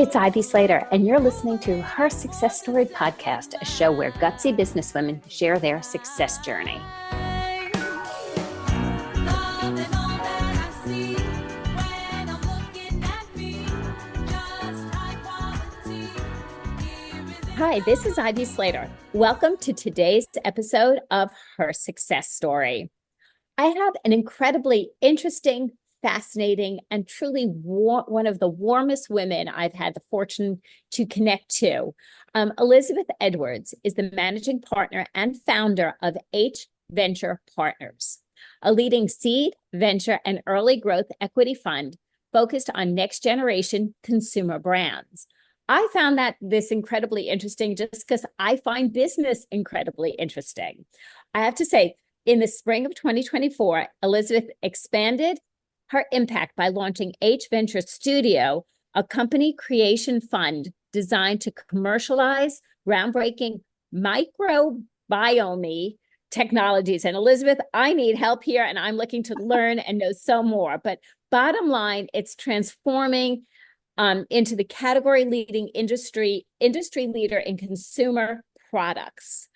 It's Ivy Slater, and you're listening to Her Success Story podcast, a show where gutsy businesswomen share their success journey. Hi, this is Ivy Slater. Welcome to today's episode of Her Success Story. I have an incredibly interesting, fascinating, and truly one of the warmest women I've had the fortune to connect to. Elizabeth Edwards is the managing partner and founder of H Venture Partners, a leading seed, venture, and early growth equity fund focused on next generation consumer brands. I found this incredibly interesting just because I find business incredibly interesting. I have to say, in the spring of 2024, Elizabeth expanded her impact by launching H Venture Studio, a company creation fund designed to commercialize groundbreaking microbiome technologies. And Elizabeth, I need help here, and I'm looking to learn and know so more. But bottom line, it's transforming into the category leading industry leader in consumer products.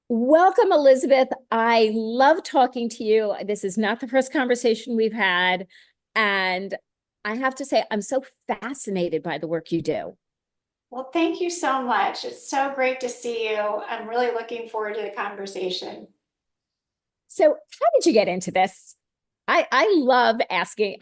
Welcome, Elizabeth. I love talking to you. This is not the first conversation we've had. And I have to say, I'm so fascinated by the work you do. Well, thank you so much. It's so great to see you. I'm really looking forward to the conversation. So how did you get into this? I love asking,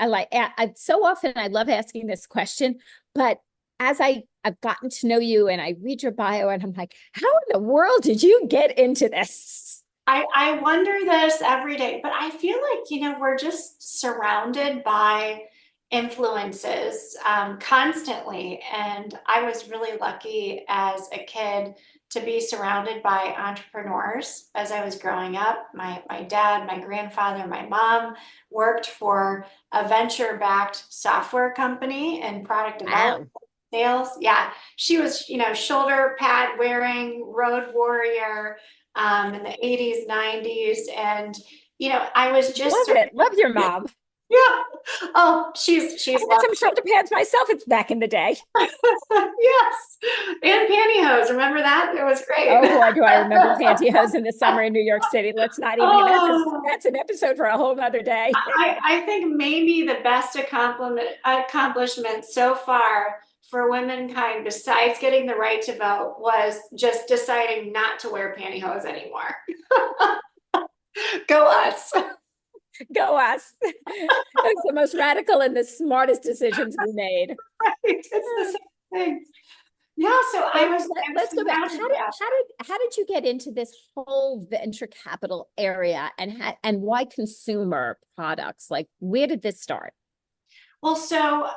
so often I love asking this question, but as I've gotten to know you and I read your bio and I'm like, how in the world did you get into this? I wonder this every day, but I feel like, we're just surrounded by influences constantly. And I was really lucky as a kid to be surrounded by entrepreneurs as I was growing up. My dad, my grandfather, my mom worked for a venture-backed software company and product development. Wow. Sales. Yeah. She was, shoulder pad wearing road warrior in the 80s, 90s. And, I was just Love it. Love your mom. yeah. Oh, she's I had lovely. some shoulder pads myself. It's back in the day. Yes. And pantyhose. Remember that? It was great. Oh boy, do I remember pantyhose in the summer in New York City. Let's not even, Oh, that's an episode for a whole nother day. I think maybe the best accomplishment so far for womankind, besides getting the right to vote, was just deciding not to wear pantyhose anymore. Go us. Go us. It's the most radical and the smartest decisions we made. Right. It's the same thing. Yeah, so let's go back. How did you get into this whole venture capital area and why consumer products? Like, where did this start? Well, so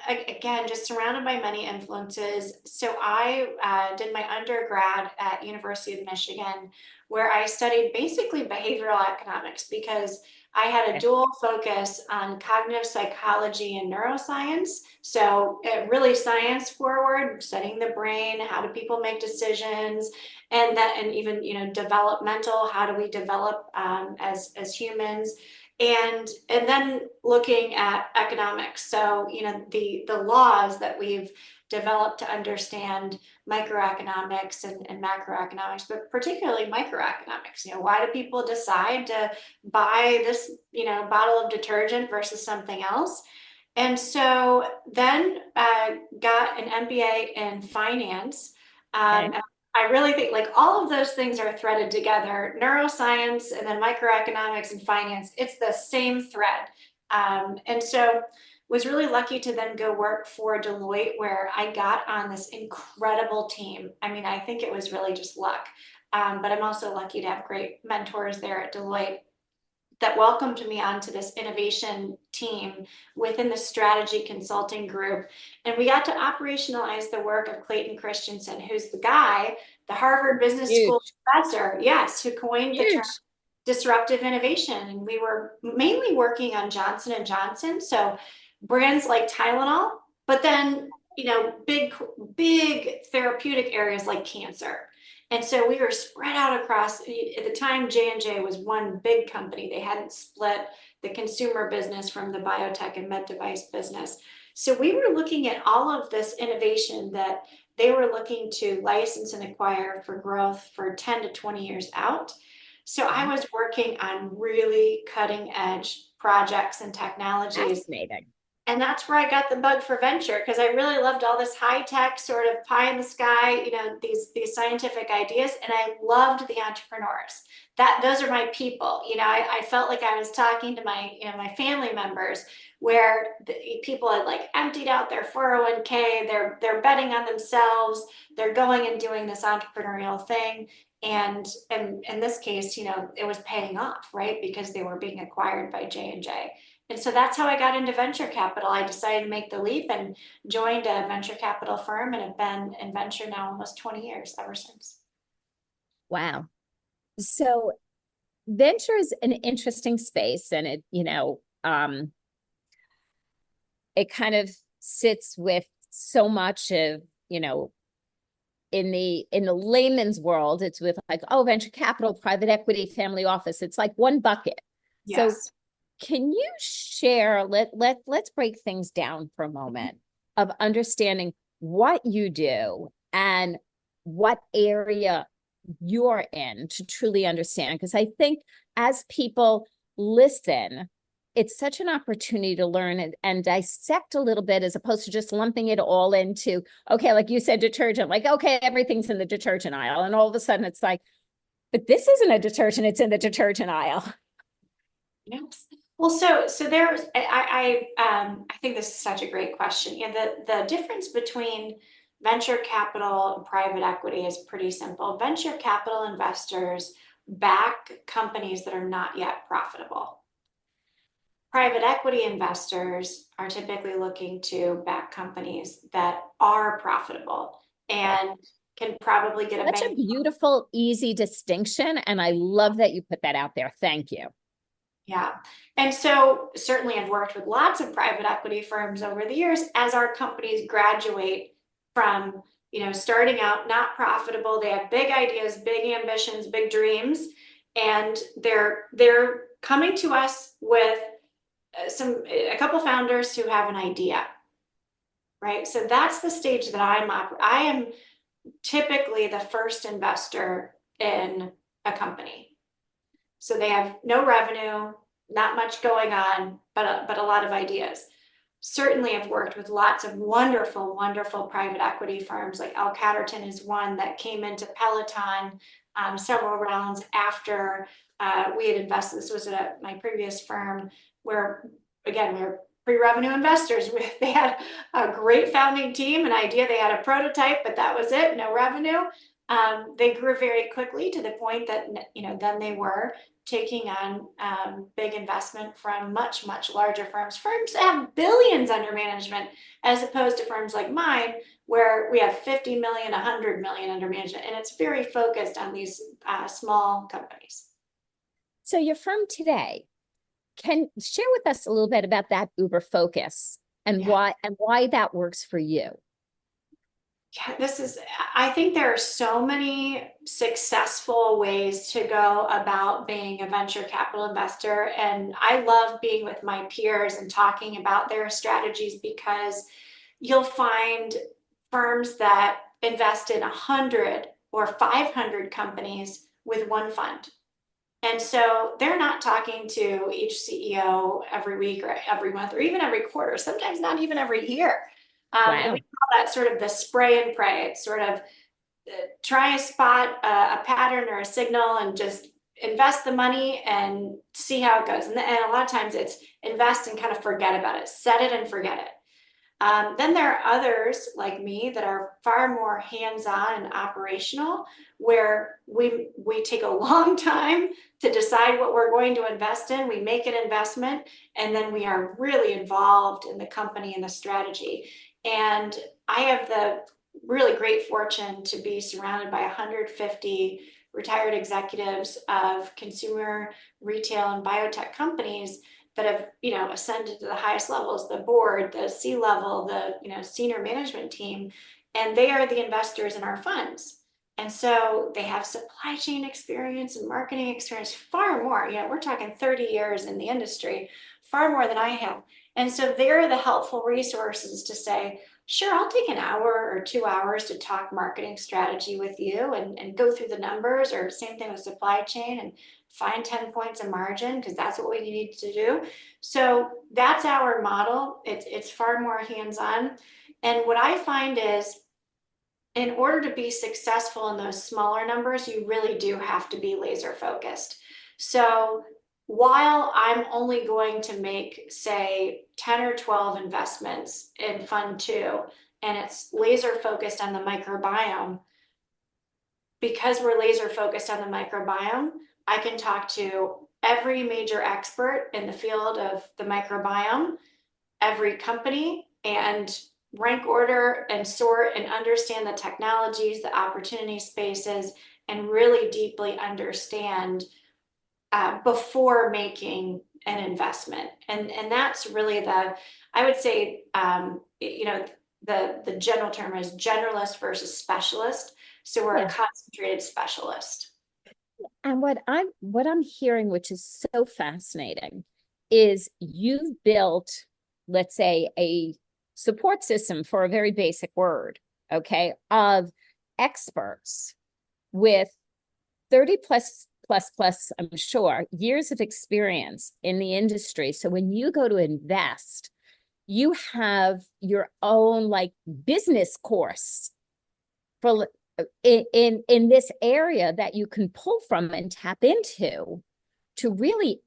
again, just surrounded by many influences. So I did my undergrad at University of Michigan, where I studied basically behavioral economics because I had a dual focus on cognitive psychology and neuroscience. So really science forward, studying the brain, how do people make decisions, and even developmental, how do we develop as humans, and then looking at economics. So the laws that we've developed to understand microeconomics and macroeconomics, but particularly microeconomics. Why do people decide to buy this bottle of detergent versus something else? And so then got an MBA in finance. And I really think like all of those things are threaded together, neuroscience and then microeconomics and finance, it's the same thread. And so was really lucky to then go work for Deloitte, where I got on this incredible team. I mean, I think it was really just luck. But I'm also lucky to have great mentors there at Deloitte that welcomed me onto this innovation team within the strategy consulting group. And we got to operationalize the work of Clayton Christensen, who's the guy, the Harvard Business School professor, yes, who coined the term disruptive innovation. And we were mainly working on Johnson and Johnson. So brands like Tylenol, but then, big therapeutic areas like cancer. And so we were spread out across, at the time, J&J was one big company. They hadn't split the consumer business from the biotech and med device business. So we were looking at all of this innovation that they were looking to license and acquire for growth for 10 to 20 years out. So I was working on really cutting edge projects and technologies. Fascinating. And that's where I got the bug for venture, because I really loved all this high tech sort of pie in the sky, these scientific ideas, and I loved the entrepreneurs. That those are my people. I felt like I was talking to my family members, where people had like emptied out their 401k, they're betting on themselves, they're going and doing this entrepreneurial thing. And in this case, it was paying off, right? Because they were being acquired by J&J. And so that's how I got into venture capital. I decided to make the leap and joined a venture capital firm, and have been in venture now almost 20 years ever since. Wow. So venture is an interesting space, and it kind of sits with so much of, in the layman's world, it's with like, oh, venture capital, private equity, family office. It's like one bucket. So Yes. can you share, let's break things down for a moment of understanding what you do and what area you're in to truly understand? Because I think as people listen, it's such an opportunity to learn and dissect a little bit, as opposed to just lumping it all into, okay, like you said, detergent, like, okay, everything's in the detergent aisle. And all of a sudden it's like, but this isn't a detergent, it's in the detergent aisle. Yes. Well, so there's I think this is such a great question. The difference between venture capital and private equity is pretty simple. Venture capital investors back companies that are not yet profitable. Private equity investors are typically looking to back companies that are profitable and can probably get a Such a bank. beautiful, easy distinction. And I love that you put that out there. Thank you. Yeah. And so certainly I've worked with lots of private equity firms over the years as our companies graduate from, starting out not profitable. They have big ideas, big ambitions, big dreams, and they're coming to us with a couple founders who have an idea, right? So that's the stage that I am typically the first investor in a company. So they have no revenue, not much going on, but a lot of ideas. Certainly have worked with lots of wonderful, wonderful private equity firms. Like L. Catterton is one that came into Peloton several rounds after we had invested. This was at my previous firm, where, again, we were pre-revenue investors. They had a great founding team, an idea, they had a prototype, but that was it, no revenue. They grew very quickly to the point that, then they were taking on big investment from much, much larger firms that have billions under management, as opposed to firms like mine, where we have 50 million, 100 million under management. And it's very focused on these small companies. So your firm today, can share with us a little bit about that uber focus and Yeah. why that works for you. Yeah, I think there are so many successful ways to go about being a venture capital investor. And I love being with my peers and talking about their strategies, because you'll find firms that invest in 100 or 500 companies with one fund. And so they're not talking to each CEO every week or every month or even every quarter, sometimes not even every year. And we Wow. call that sort of the spray and pray. It's sort of try and spot a pattern or a signal and just invest the money and see how it goes. And a lot of times it's invest and kind of forget about it, set it and forget it. Then there are others like me that are far more hands-on and operational, where we take a long time to decide what we're going to invest in. We make an investment, and then we are really involved in the company and the strategy. And I have the really great fortune to be surrounded by 150 retired executives of consumer, retail, and biotech companies that have, ascended to the highest levels, the board, the C-level, the, senior management team, and they are the investors in our funds. And so they have supply chain experience and marketing experience, far more. We're talking 30 years in the industry, far more than I have. And so they're the helpful resources to say, sure, I'll take an hour or 2 hours to talk marketing strategy with you and go through the numbers, or same thing with supply chain, and find 10 points of margin because that's what we need to do. So that's our model. It's far more hands-on. And what I find is, in order to be successful in those smaller numbers, you really do have to be laser focused. So while I'm only going to make, say, 10 or 12 investments in fund two, and it's laser focused on the microbiome, because we're laser focused on the microbiome, I can talk to every major expert in the field of the microbiome, every company, and rank order and sort and understand the technologies, the opportunity spaces, and really deeply understand before making an investment. And that's really I would say, the general term is generalist versus specialist. So we're a Yeah. concentrated specialist. And what I'm hearing, which is so fascinating, is you've built, let's say, a support system, for a very basic word, okay, of experts with 30 plus, I'm sure, years of experience in the industry. So when you go to invest, you have your own like business course for in this area that you can pull from and tap into to really,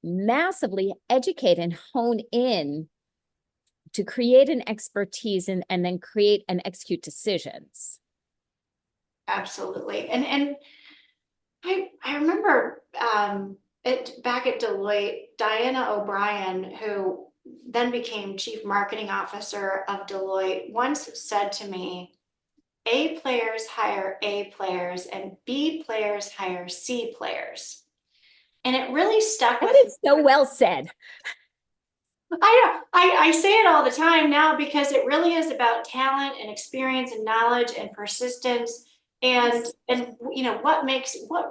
massively educate and hone in to create an expertise and then create and execute decisions. Absolutely. And I remember back at Deloitte, Diana O'Brien, who then became chief marketing officer of Deloitte, once said to me, A players hire A players and B players hire C players. And it really stuck That with me. is so well said. I say it all the time now because it really is about talent and experience and knowledge and persistence and what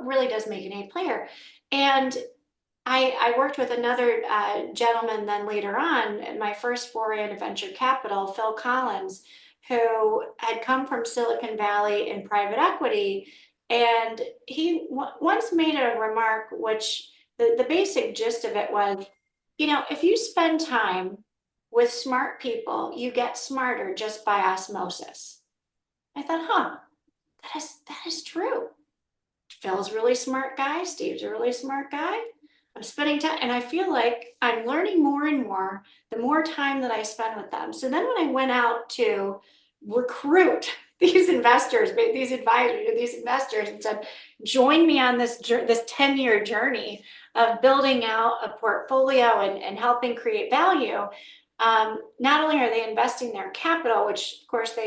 really does make an A player. And I worked with another gentleman then later on in my first foray into venture capital, Phil Collins, who had come from Silicon Valley in private equity. And he once made a remark, which the basic gist of it was, if you spend time with smart people, you get smarter just by osmosis. I thought, that is true. Phil's a really smart guy. Steve's a really smart guy. I'm spending time, and I feel like I'm learning more and more the more time that I spend with them. So then when I went out to recruit these investors, these advisors, these investors, and said, join me on this 10-year journey of building out a portfolio and helping create value. Not only are they investing their capital, which of course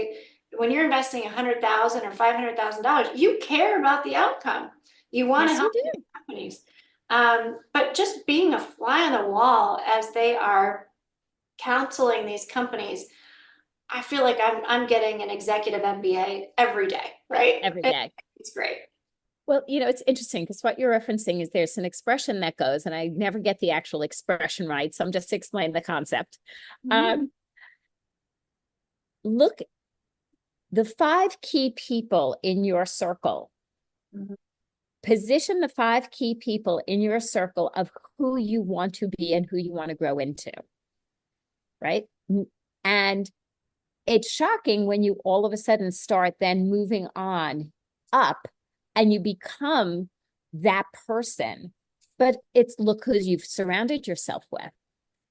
when you're investing $100,000 or $500,000, you care about the outcome. You want to Yes, you help do. these companies. But just being a fly on the wall as they are counseling these companies, I feel like I'm getting an executive MBA every day, right? Every day. It's great. Well, it's interesting because what you're referencing is there's an expression that goes, and I never get the actual expression right, so I'm just explaining the concept. Mm-hmm. Look, the 5 key people in your circle. Mm-hmm. Position the 5 key people in your circle of who you want to be and who you want to grow into, right? And it's shocking when you all of a sudden start then moving on up and you become that person. But it's look who you've surrounded yourself with.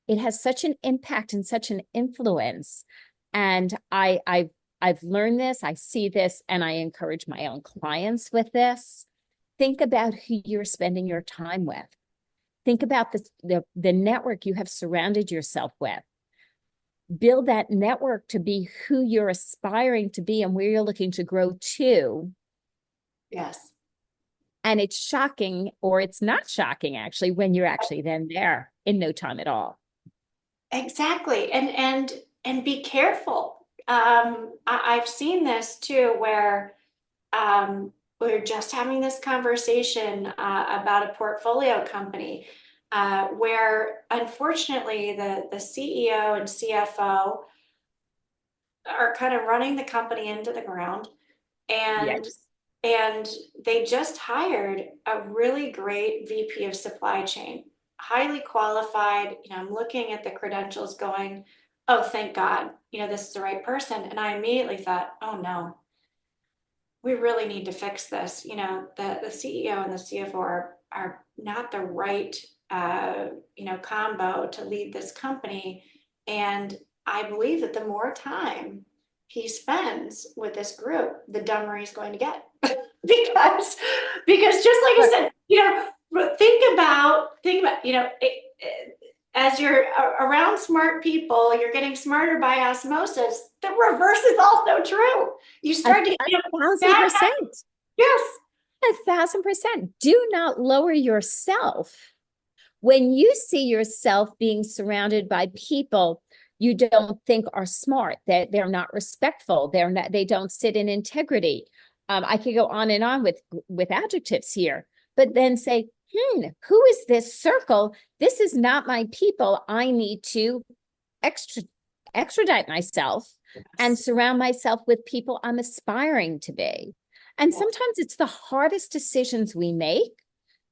It has such an impact and such an influence. And I've learned this, I see this, and I encourage my own clients with this. Think about who you're spending your time with. Think about the network you have surrounded yourself with. Build that network to be who you're aspiring to be and where you're looking to grow to. Yes. And it's shocking, or it's not shocking actually, when you're actually then there in no time at all. Exactly. And be careful. I've seen this too, where we're just having this conversation about a portfolio company. where unfortunately the CEO and CFO are kind of running the company into the ground, and Yes. and they just hired a really great VP of supply chain, highly qualified. I'm looking at the credentials going, oh, thank God, this is the right person. And I immediately thought, oh no, we really need to fix this. The CEO and the CFO are not the right, combo to lead this company. And I believe that the more time he spends with this group, the dumber he's going to get. Because just like I But said, think about, as you're around smart people, you're getting smarter by osmosis. The reverse is also true. You a, start to get, a thousand bad. percent, Yes. 1,000%. Do not lower yourself. When you see yourself being surrounded by people you don't think are smart, that they're not respectful, they don't sit in integrity. I could go on and on with adjectives here, but then say, who is this circle? This is not my people. I need to extradite myself and Yes. surround myself with people I'm aspiring to be. And Yes. sometimes it's the hardest decisions we make.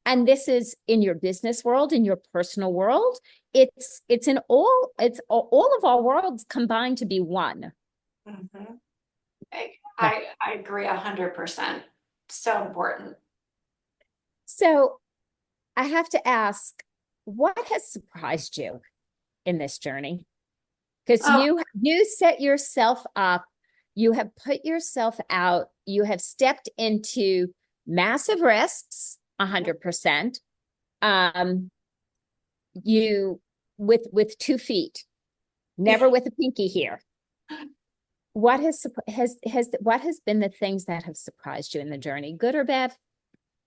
And this is in your business world, in your personal world. It's all of our worlds combined to be one. Mhm. I agree 100%. So important. So I have to ask, what has surprised you in this journey? Because Oh, you set yourself up, you have put yourself out, you have stepped into massive risks, 100%. Um, you with 2 feet, never with a pinky here. What has been the things that have surprised you in the journey, good or bad?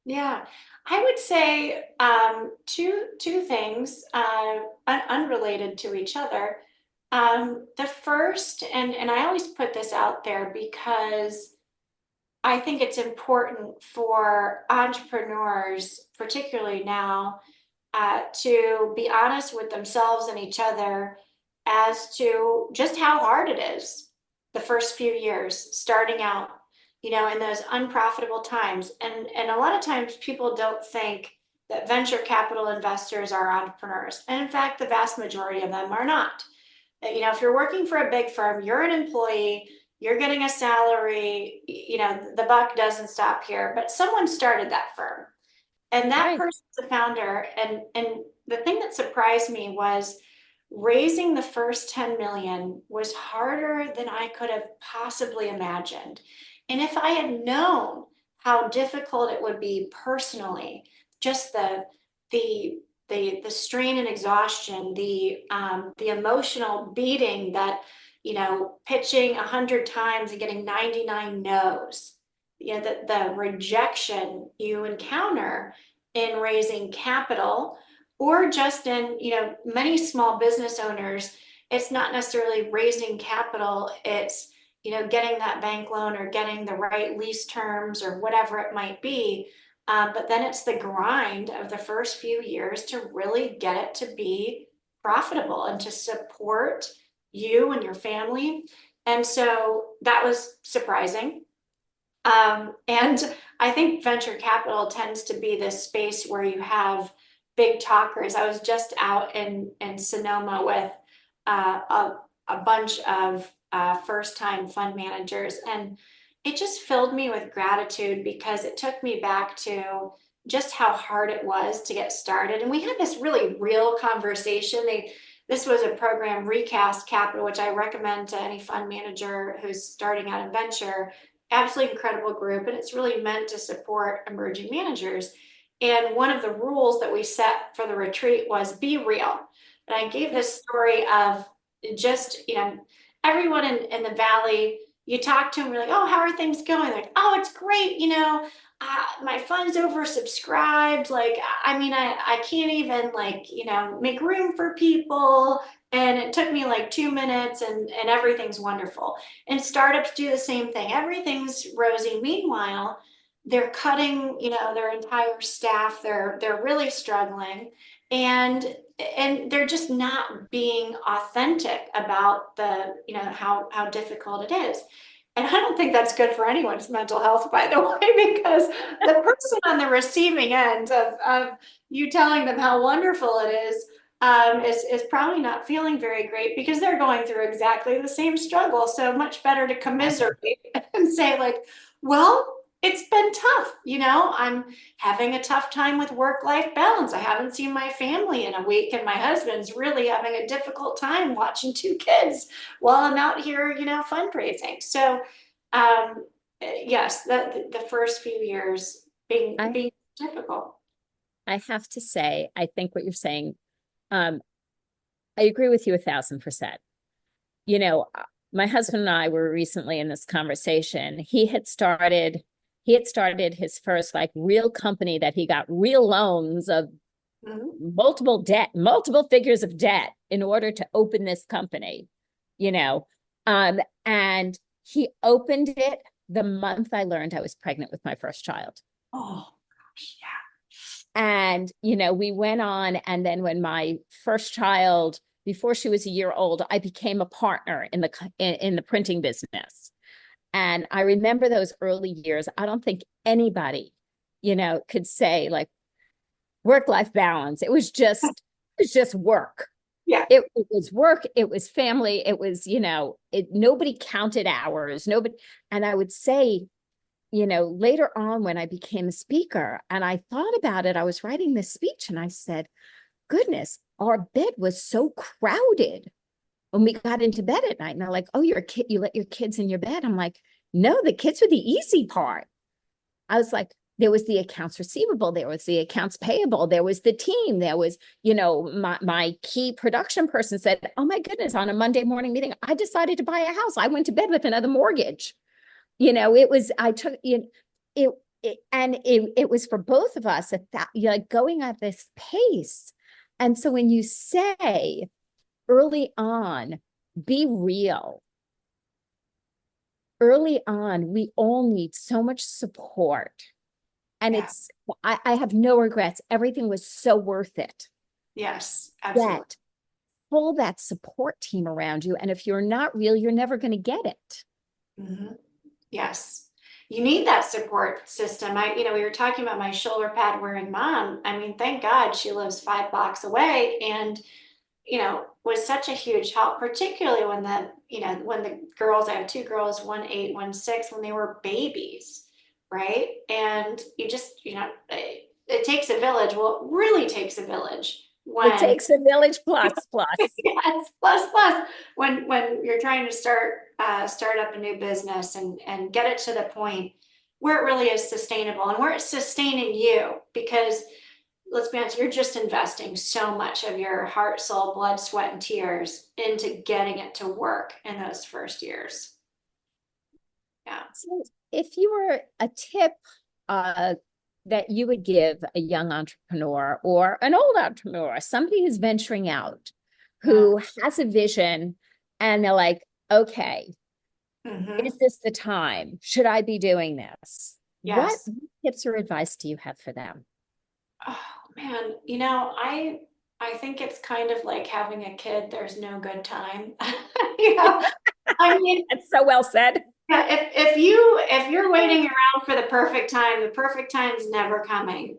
yeah. I would say two things unrelated to each other. The first, and I always put this out there because I think it's important for entrepreneurs, particularly now, to be honest with themselves and each other as to just how hard it is the first few years starting out, in those unprofitable times. And a lot of times people don't think that venture capital investors are entrepreneurs. And in fact, the vast majority of them are not. If you're working for a big firm, you're an employee, you're getting a salary, the buck doesn't stop here, but someone started that firm, and that Right. person's the founder. And the thing that surprised me was raising the first 10 million was harder than I could have possibly imagined. And if I had known how difficult it would be personally, just the the strain and exhaustion, the emotional beating that, pitching 100 times and getting 99 no's, the rejection you encounter in raising capital, or just in, many small business owners, it's not necessarily raising capital, it's, getting that bank loan or getting the right lease terms or whatever it might be. But then it's the grind of the first few years to really get it to be profitable and to support you and your family. And so that was surprising. And I think venture capital tends to be this space where you have big talkers. I was just out in Sonoma with a bunch of first time fund managers, and it just filled me with gratitude because it took me back to just how hard it was to get started. And we had this really real conversation. This was a program, Recast Capital, which I recommend to any fund manager who's starting out in venture. Absolutely incredible group, and it's really meant to support emerging managers. And one of the rules that we set for the retreat was be real. And I gave this story of just, everyone in the valley, you talk to them, you're like, oh, how are things going? Like, oh, it's great. My fund's oversubscribed. Like, I mean, I can't even, like, make room for people. And it took me like 2 minutes, and everything's wonderful. And startups do the same thing. Everything's rosy. Meanwhile, they're cutting, their entire staff. They're really struggling, and they're just not being authentic about how difficult it is. And I don't think that's good for anyone's mental health, by the way, because the person on the receiving end of you telling them how wonderful it is probably not feeling very great, because they're going through exactly the same struggle. So much better to commiserate and say, like, well, it's been tough. I'm having a tough time with work-life balance. I haven't seen my family in a week, and my husband's really having a difficult time watching two kids while I'm out here, fundraising. So, yes, the first few years I being difficult. I have to say, I think what you're saying, um, I agree with you 1,000%. My husband and I were recently in this conversation. He had started his first like real company that he got real loans of Mhm. multiple figures of debt in order to open this company, you know. And he opened it the month I learned I was pregnant with my first child. Oh gosh, yeah. And, we went on. And then when my first child, before she was a year old, I became a partner in the printing business. And I remember those early years. I don't think anybody, could say like work-life balance. It was just work. Yeah. It was work. It was family. It was, nobody counted hours. Nobody. And I would say, later on when I became a speaker and I thought about it, I was writing this speech and I said, goodness, our bed was so crowded when we got into bed at night. And they're like, oh, you're a kid, you let your kids in your bed. I'm like, no, the kids were the easy part. I was like, there was the accounts receivable, there was the accounts payable, there was the team, there was, my key production person said, oh my goodness, on a Monday morning meeting, I decided to buy a house. I went to bed with another mortgage. It was, I took, it was for both of us like going at this pace. And so when you say early on, be real, early on, we all need so much support. And Yeah. I have no regrets. Everything was so worth it. Yes, absolutely. Yet, pull that support team around you. And if you're not real, you're never going to get it. Mhm. Yes. You need that support system. We were talking about my shoulder pad wearing mom. I mean, thank God she lives 5 blocks away, and, was such a huge help, particularly when the girls, I have two girls, 1 8, 1 6, when they were babies, right? And you just, it takes a village. Well, it really takes a village It when takes a village plus. yes, plus when you're trying to start up a new business and get it to the point where it really is sustainable and where it's sustaining you, because let's be honest, you're just investing so much of your heart, soul, blood, sweat, and tears into getting it to work in those first years. Yeah. So if you were a tip that you would give a young entrepreneur or an old entrepreneur, somebody who's venturing out, Yeah. who has a vision and they're like, okay, Hmm. is this the time? Should I be doing this? What Yes. tips or advice do you have for them? Oh man, I think it's kind of like having a kid. There's no good time. you know, I mean, That's so well said. yeah, if you're waiting around for the perfect time's never coming.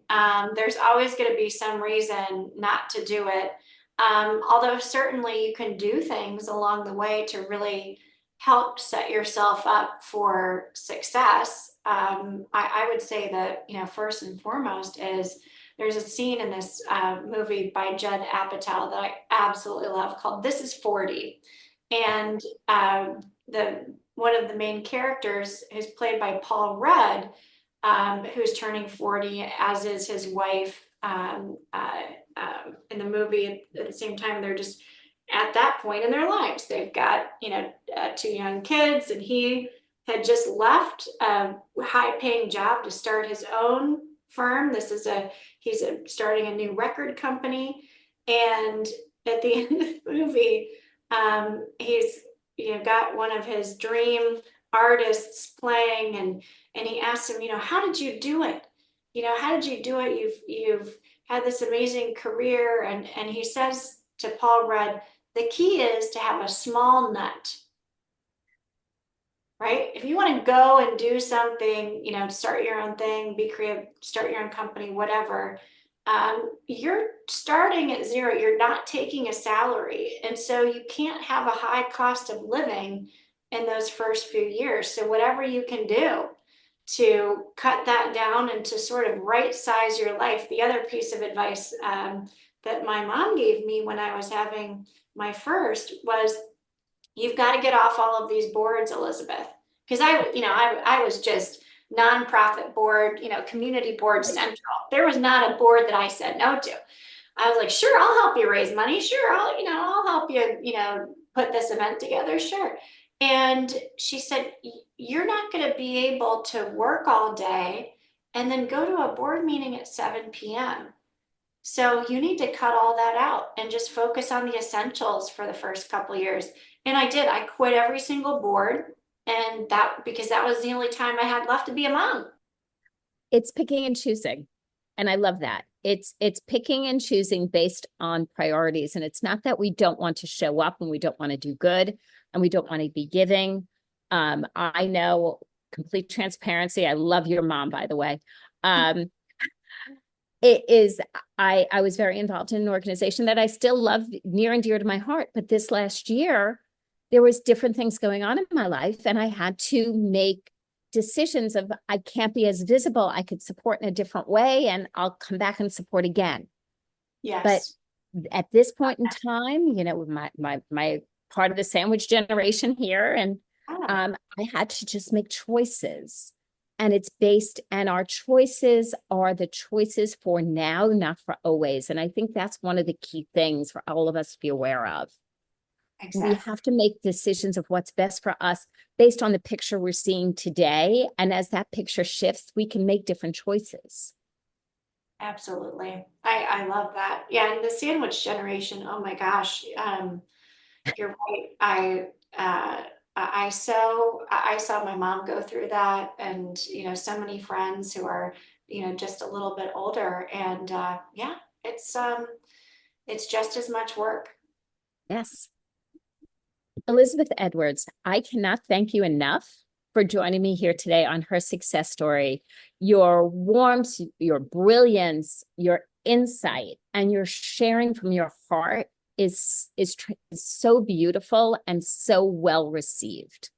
There's always going to be some reason not to do it. Although certainly you can do things along the way to really help set yourself up for success. I would say that, first and foremost is there's a scene in this movie by Judd Apatow that I absolutely love called "This Is 40," and the one of the main characters, who's played by Paul Rudd, who's turning 40, as is his wife. In the movie, at the same time, they're just at that point in their lives. They've got, two young kids, and he had just left a high-paying job to start his own firm. He's starting a new record company, and at the end of the movie, he's got one of his dream artists playing, and And he asked him, how did you do it? How did you do it? You've had this amazing career. And he says to Paul Rudd, the key is to have a small nut, right? If you want to go and do something, start your own thing, be creative, start your own company, whatever, you're starting at zero. You're not taking a salary. And so you can't have a high cost of living in those first few years. So whatever you can do to cut that down and to sort of right size your life. The other piece of advice that my mom gave me when I was having my first was, you've got to get off all of these boards, Elizabeth. Because I was just nonprofit board, community board central. There was not a board that I said no to. I was like, sure, I'll help you raise money. Sure, I'll help you, put this event together. Sure. And she said, you're not going to be able to work all day and then go to a board meeting at 7 p.m. So you need to cut all that out and just focus on the essentials for the first couple of years. And I did. I quit every single board, and because that was the only time I had left to be a mom. It's picking and choosing. And I love that. It's picking and choosing based on priorities. And it's not that we don't want to show up and we don't want to do good and we don't want to be giving. I know, complete transparency. I love your mom, by the way. It is, I was very involved in an organization that I still love, near and dear to my heart. But this last year, there was different things going on in my life, and I had to make decisions of, I can't be as visible. I could support in a different way, and I'll come back and support again. Yes. But at this point in time, my part of the sandwich generation here, and I had to just make choices. And it's based, and our choices are the choices for now, not for always. And I think that's one of the key things for all of us to be aware of. Exactly. We have to make decisions of what's best for us based on the picture we're seeing today. And as that picture shifts, we can make different choices. Absolutely. I love that. Yeah. And the sandwich generation, oh my gosh. You're right. I saw my mom go through that, and so many friends who are just a little bit older, and yeah, it's just as much work. Yes. Elizabeth Edwards, I cannot thank you enough for joining me here today on Her Success Story. Your warmth, your brilliance, your insight, and your sharing from your heart is so beautiful and so well received.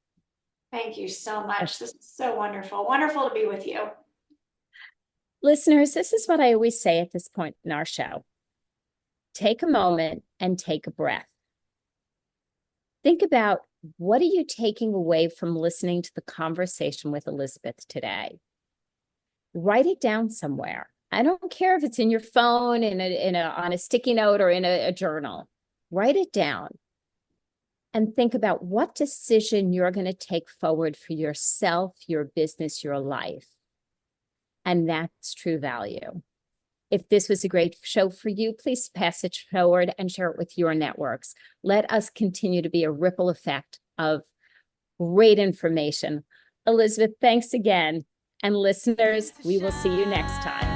Thank you so much. This is so wonderful. Wonderful to be with you. Listeners, this is what I always say at this point in our show. Take a moment and take a breath. Think about, what are you taking away from listening to the conversation with Elizabeth today? Write it down somewhere. I don't care if it's in your phone, on a sticky note, or in a journal. Write it down and think about what decision you're going to take forward for yourself, your business, your life. And that's true value. If this was a great show for you, please pass it forward and share it with your networks. Let us continue to be a ripple effect of great information. Elizabeth, thanks again. And listeners, we will see you next time.